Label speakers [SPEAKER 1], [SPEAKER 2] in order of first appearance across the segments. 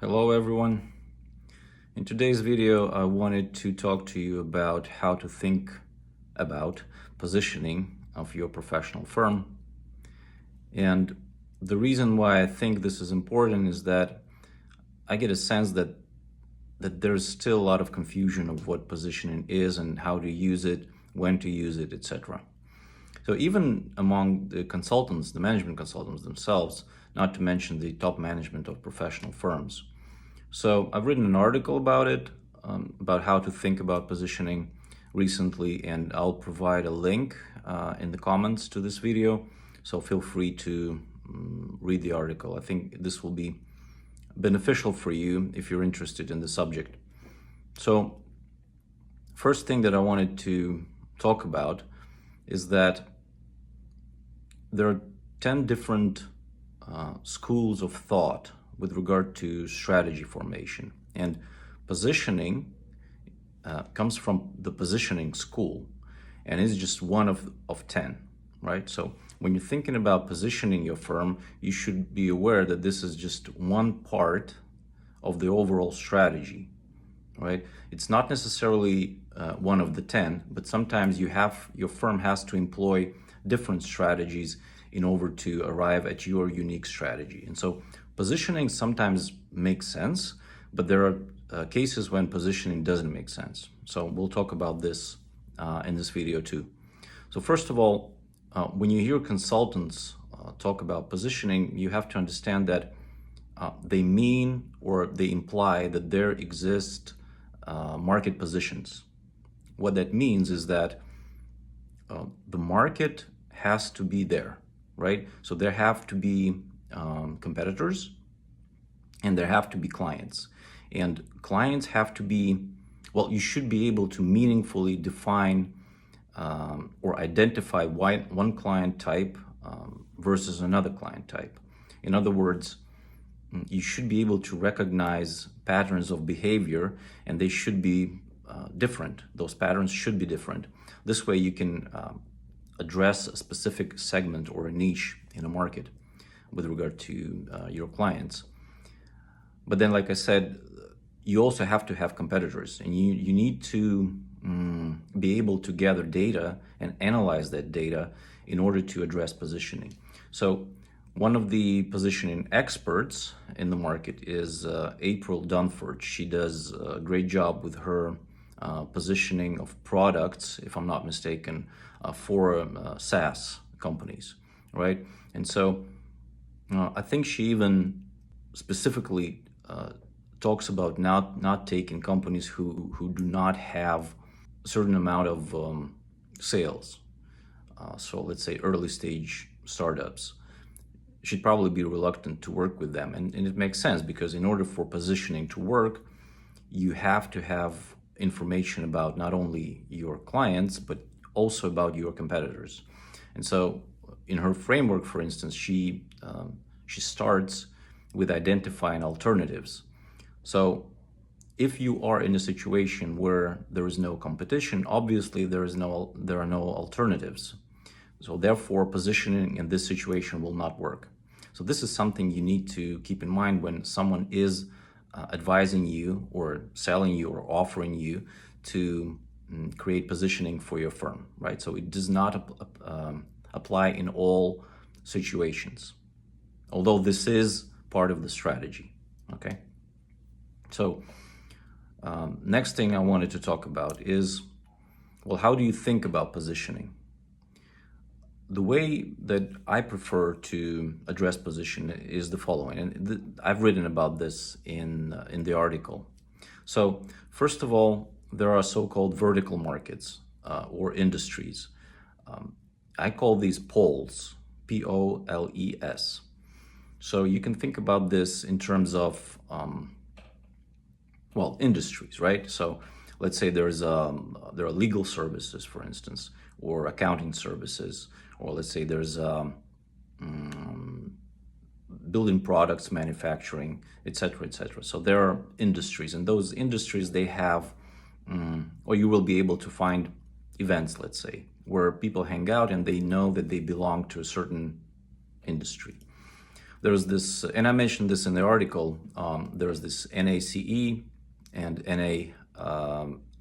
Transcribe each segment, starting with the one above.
[SPEAKER 1] Hello everyone. In today's video, I wanted to talk to you about how to think about positioning of your professional firm. And the reason why I think this is important is that I get a sense that there's still a lot of confusion of what positioning is and how to use it, when to use it, etc. So even among the consultants, the management consultants themselves, not to mention the top management of professional firms. So I've written an article about it, about how to think about positioning recently, and I'll provide a link in the comments to this video. So feel free to read the article. I think this will be beneficial for you if you're interested in the subject. So first thing that I wanted to talk about is that there are 10 different schools of thought with regard to strategy formation. And positioning comes from the positioning school, and is just one of 10, right? So when you're thinking about positioning your firm, you should be aware that this is just one part of the overall strategy, right? It's not necessarily one of the 10, but sometimes your firm has to employ different strategies in order to arrive at your unique strategy. And so positioning sometimes makes sense, but there are cases when positioning doesn't make sense. So we'll talk about this in this video too. So first of all, when you hear consultants talk about positioning, you have to understand that they mean or they imply that there exist market positions. What that means is that the market has to be there, right? So there have to be competitors, and there have to be clients. And clients have to be, well, you should be able to meaningfully define or identify one client type versus another client type. In other words, you should be able to recognize patterns of behavior, and they should be different. Those patterns should be different. This way you can address a specific segment or a niche in a market with regard to your clients. But then, like I said, you also have to have competitors, and you need to be able to gather data and analyze that data in order to address positioning. So one of the positioning experts in the market is April Dunford. She does a great job with her positioning of products, if I'm not mistaken, for SaaS companies, right? And so I think she even specifically talks about not taking companies who do not have a certain amount of sales. So let's say early stage startups. She'd probably be reluctant to work with them. And it makes sense, because in order for positioning to work, you have to have information about not only your clients, but also about your competitors. And so in her framework, for instance, she starts with identifying alternatives. So if you are in a situation where there is no competition, obviously there are no alternatives. So therefore, positioning in this situation will not work. So this is something you need to keep in mind when someone is advising you or selling you or offering you to create positioning for your firm, right? So it does not apply in all situations, although this is part of the strategy, okay? So next thing I wanted to talk about is, well, how do you think about positioning? The way that I prefer to address position is the following, and I've written about this in the article. So first of all, there are so-called vertical markets or industries. I call these poles, P-O-L-E-S. So you can think about this in terms of, well, industries, right? So let's say there are legal services, for instance, or accounting services, or let's say there's building products, manufacturing, etc., etc. So there are industries, and those industries, they have, or you will be able to find events, let's say, where people hang out and they know that they belong to a certain industry. There's this, and I mentioned this in the article, there's this NACE and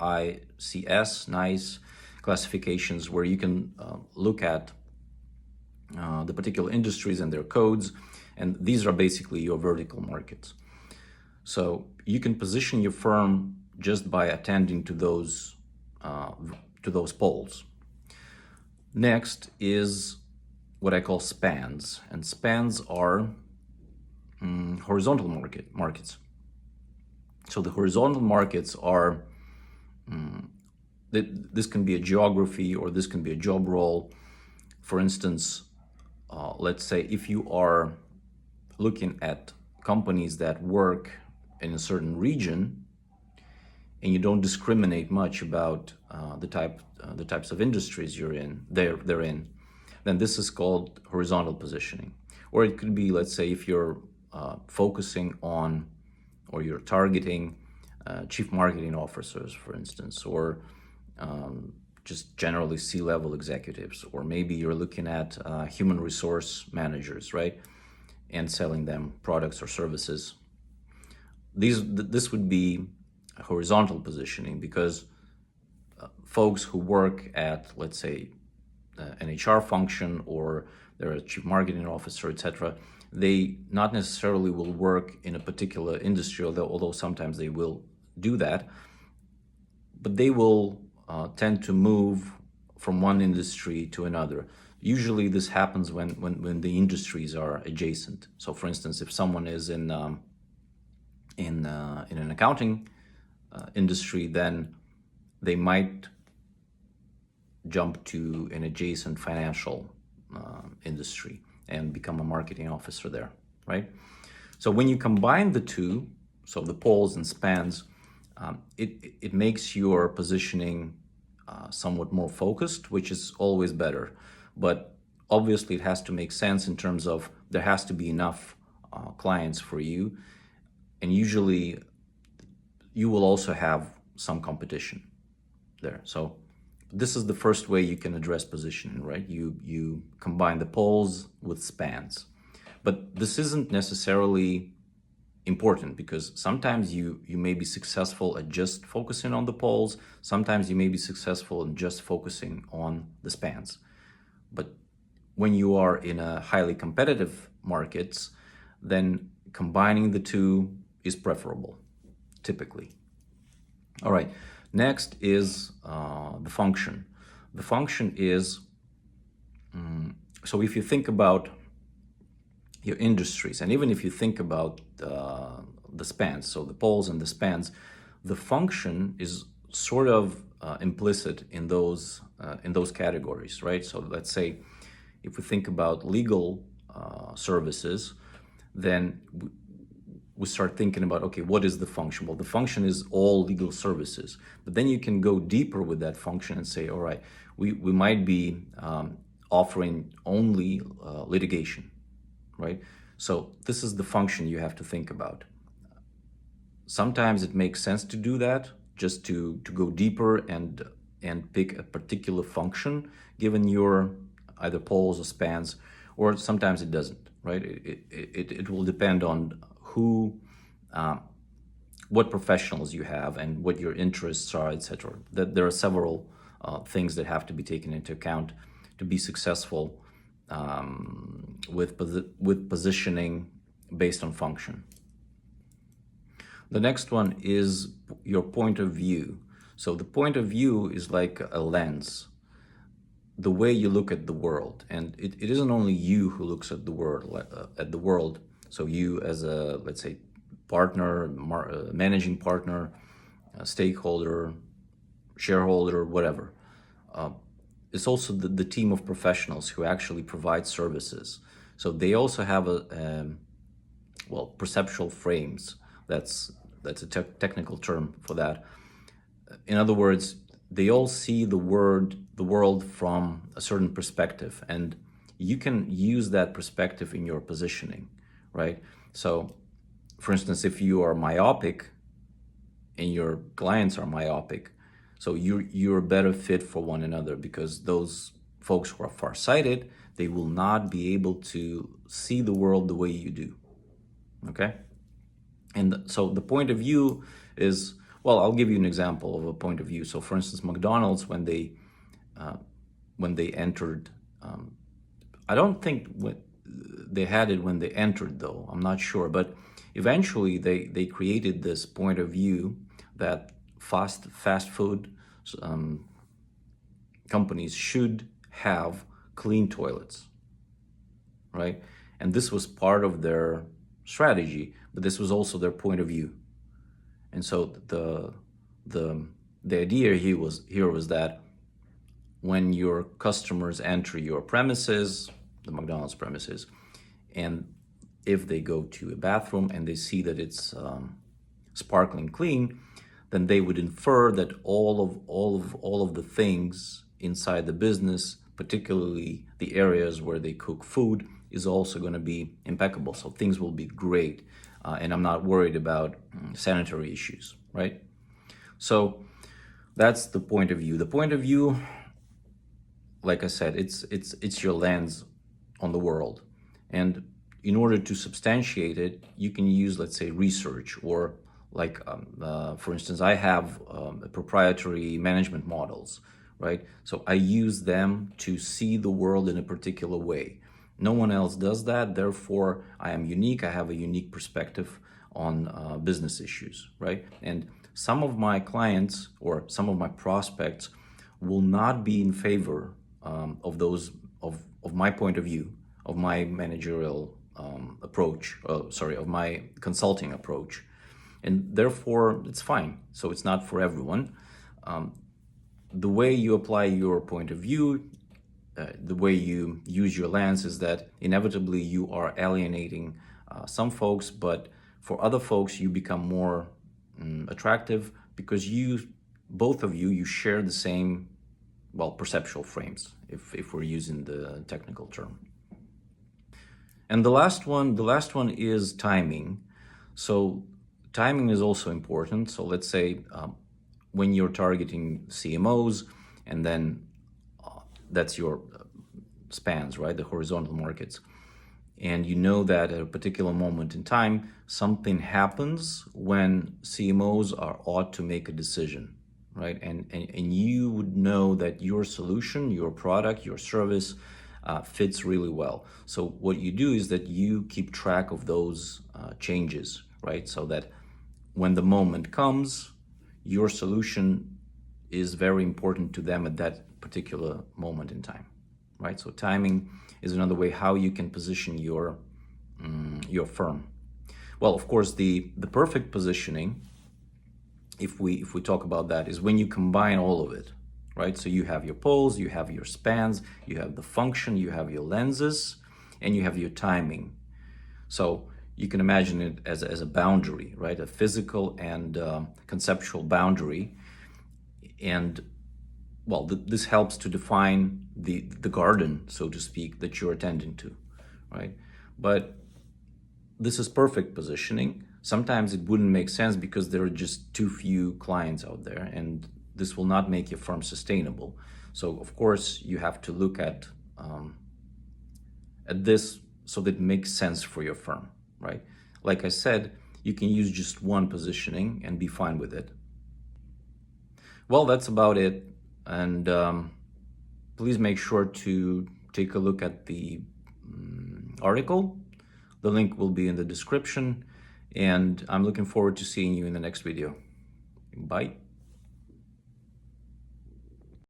[SPEAKER 1] NAICS, NICE classifications, where you can look at the particular industries and their codes, and these are basically your vertical markets. So you can position your firm just by attending to those polls. Next is what I call spans, and spans are horizontal markets. So the horizontal markets are, this can be a geography or this can be a job role. For instance, let's say if you are looking at companies that work in a certain region and you don't discriminate much about the types of industries they're in, then this is called horizontal positioning. Or it could be, let's say, if you're focusing on, or you're targeting chief marketing officers, for instance, or just generally C-level executives, or maybe you're looking at human resource managers, right, and selling them products or services. This would be horizontal positioning, because folks who work at, let's say, an HR function, or they're a chief marketing officer, etc., they not necessarily will work in a particular industry, although sometimes they will do that, but they will tend to move from one industry to another. Usually this happens when the industries are adjacent. So for instance, if someone is in an accounting industry, then they might jump to an adjacent financial industry and become a marketing officer there, right? So when you combine the two, so the polls and spans, it makes your positioning somewhat more focused, which is always better. But obviously it has to make sense in terms of there has to be enough clients for you, and usually you will also have some competition there. So this is the first way you can address positioning, right? You combine the polls with spans. But this isn't necessarily important, because sometimes you may be successful at just focusing on the polls. Sometimes you may be successful in just focusing on the spans. But when you are in a highly competitive markets, then combining the two is preferable, typically. All right, next is the function. The function is, so if you think about your industries, and even if you think about the spans, so the polls and the spans, the function is sort of implicit in those categories, right? So let's say if we think about legal services, then we start thinking about, okay, what is the function? Well, the function is all legal services, but then you can go deeper with that function and say, all right, we might be offering only litigation, right? So this is the function you have to think about. Sometimes it makes sense to do that, just to go deeper and pick a particular function given your either polls or spans, or sometimes it doesn't, right? It will depend on what professionals you have and what your interests are, etc. There are several things that have to be taken into account to be successful with positioning based on function. The next one is your point of view. So the point of view is like a lens, the way you look at the world. And it isn't only you who looks at the world. So you as a, let's say, partner, managing partner, stakeholder, shareholder, whatever. It's also the team of professionals who actually provide services. So they also have perceptual frames. That's a technical term for that. In other words, they all see the world from a certain perspective, and you can use that perspective in your positioning, right? So, for instance, if you are myopic and your clients are myopic, so you're a better fit for one another, because those folks who are farsighted, they will not be able to see the world the way you do. Okay? And so the point of view is, well, I'll give you an example of a point of view. So for instance, McDonald's, when they entered, I don't think they had it when they entered, though. I'm not sure. But eventually they created this point of view that fast food companies should have clean toilets, right? And this was part of their strategy, but this was also their point of view. And so the idea here was that when your customers enter your premises, the McDonald's premises, and if they go to a bathroom and they see that it's sparkling clean, then they would infer that all of the things inside the business, particularly the areas where they cook food, is also going to be impeccable. So things will be great, and I'm not worried about sanitary issues, right? So that's the point of view. The point of view, like I said, it's your lens on the world, and in order to substantiate it, you can use, let's say, research, or like, for instance, I have proprietary management models, right? So I use them to see the world in a particular way. No one else does that. Therefore, I am unique. I have a unique perspective on business issues, right? And some of my clients or some of my prospects will not be in favor of my point of view, of my managerial approach, of my consulting approach. And therefore, it's fine. So it's not for everyone. The way you apply your point of view, the way you use your lens, is that inevitably you are alienating some folks, but for other folks, you become more attractive because both of you share the same, well, perceptual frames, if we're using the technical term. And the last one is timing. So timing is also important. So let's say when you're targeting CMOs, and then that's your spans, right? The horizontal markets. And you know that at a particular moment in time, something happens when CMOs ought to make a decision, right? And you would know that your solution, your product, your service fits really well. So what you do is that you keep track of those changes, right? So that when the moment comes, your solution is very important to them at that particular moment in time, right? So timing is another way how you can position your firm. Well, of course, the perfect positioning, if we talk about that, is when you combine all of it, right? So you have your poles, you have your spans, you have the function, you have your lenses, and you have your timing. So you can imagine it as a boundary, right? A physical and conceptual boundary. And well, this helps to define the garden, so to speak, that you're attending to, right? But this is perfect positioning. Sometimes it wouldn't make sense because there are just too few clients out there, and this will not make your firm sustainable. So of course you have to look at this so that it makes sense for your firm, right? Like I said, you can use just one positioning and be fine with it. Well, that's about it. And please make sure to take a look at the article. The link will be in the description, and I'm looking forward to seeing you in the next video. Bye.